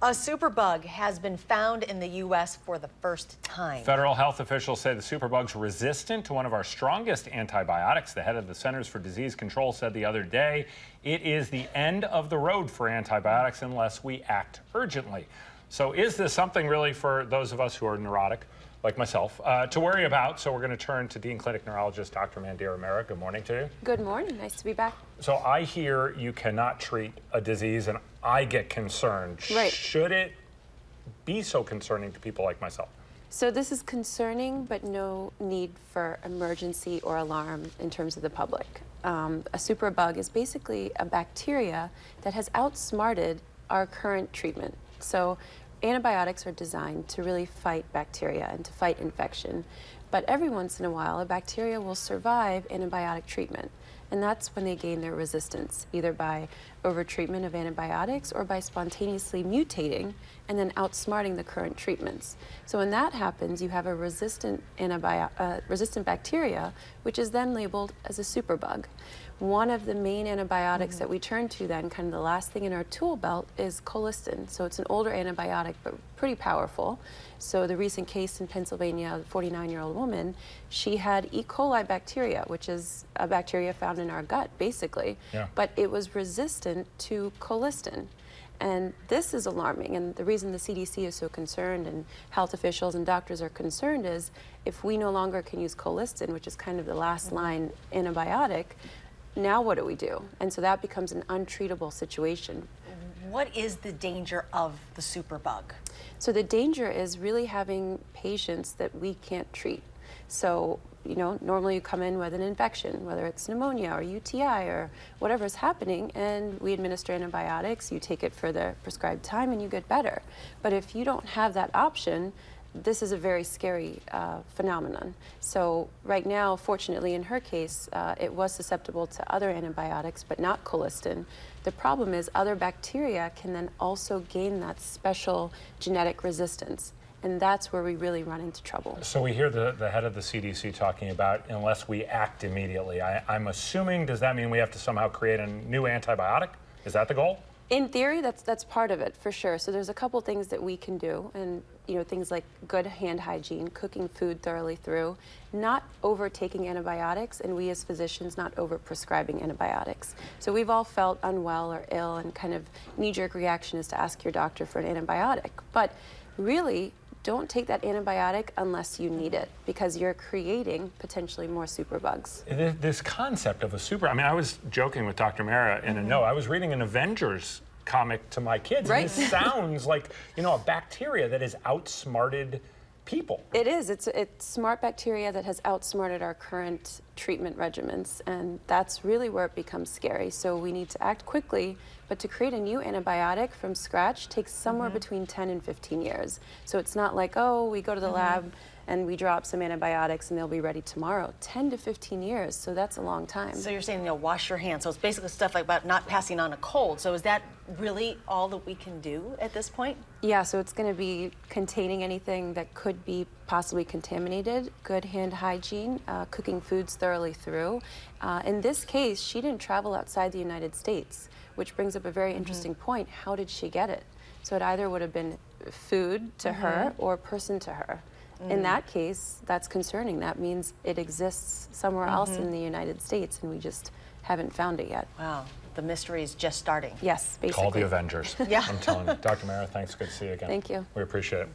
A superbug has been found in the U.S. for the first time. Federal health officials say the superbug's resistant to one of our strongest antibiotics. The head of the Centers for Disease Control said the other day it is the end of the road for antibiotics unless we act urgently. So is this something really for those of us who are neurotic, like myself, to worry about? So we're going to turn to Dean Clinic Neurologist Dr. Mandira Mehra. Good morning to you. Good morning. Nice to be back. So I hear you cannot treat a disease, and I get concerned. Right. Should it be so concerning to people like myself? So this is concerning, but no need for emergency or alarm in terms of the public. A superbug is basically a bacteria that has outsmarted our current treatment. So antibiotics are designed to really fight bacteria and to fight infection. But every once in a while, a bacteria will survive antibiotic treatment. And that's when they gain their resistance, either by overtreatment of antibiotics or by spontaneously mutating and then outsmarting the current treatments. So when that happens, you have a resistant bacteria, which is then labeled as a superbug. One of the main antibiotics that we turn to then, kind of the last thing in our tool belt, is colistin. So it's an older antibiotic, but pretty powerful. So the recent case in Pennsylvania, a 49-year-old woman, she had E. coli bacteria, which is a bacteria found in our gut, basically. Yeah. But it was resistant to colistin. And this is alarming, and the reason the CDC is so concerned and health officials and doctors are concerned is if we no longer can use colistin, which is kind of the last line antibiotic, now what do we do? And so that becomes an untreatable situation. What is the danger of the superbug? So the danger is really having patients that we can't treat. So, you know, normally you come in with an infection, whether it's pneumonia or UTI or whatever's happening, and we administer antibiotics, you take it for the prescribed time and you get better. But if you don't have that option, this is a very scary phenomenon. So right now, fortunately in her case, it was susceptible to other antibiotics, but not colistin. The problem is other bacteria can then also gain that special genetic resistance. And that's where we really run into trouble. So we hear the head of the CDC talking about unless we act immediately. I'm assuming, does that mean we have to somehow create a new antibiotic? Is that the goal? In theory, that's part of it, for sure. So there's a couple things that we can do, and things like good hand hygiene, cooking food thoroughly through, not overtaking antibiotics, and we as physicians not over-prescribing antibiotics. So we've all felt unwell or ill, and kind of knee-jerk reaction is to ask your doctor for an antibiotic. But really, don't take that antibiotic unless you need it, because you're creating potentially more superbugs. This concept of a I mean, I was joking with Dr. Mehra in a note. I was reading an Avengers comic to my kids, right? And it sounds like, a bacteria that has outsmarted people. It is. It's smart bacteria that has outsmarted our current treatment regimens, and that's really where it becomes scary. So we need to act quickly, but to create a new antibiotic from scratch takes somewhere between 10 and 15 years. So it's not like, oh, we go to the lab and we drop some antibiotics and they'll be ready tomorrow. 10 to 15 years, so that's a long time. So you're saying, wash your hands. So it's basically stuff like about not passing on a cold. So is that really all that we can do at this point? Yeah, so it's going to be containing anything that could be possibly contaminated, good hand hygiene, cooking foods thoroughly through. In this case, she didn't travel outside the United States, which brings up a very interesting point. How did she get it? So it either would have been food to her or person to her. In that case, that's concerning. That means it exists somewhere else in the United States, and we just haven't found it yet. Wow, the mystery is just starting. Yes, basically. Call the Avengers. Yeah. I'm telling you. Dr. Mehra, thanks. Good to see you again. Thank you. We appreciate it.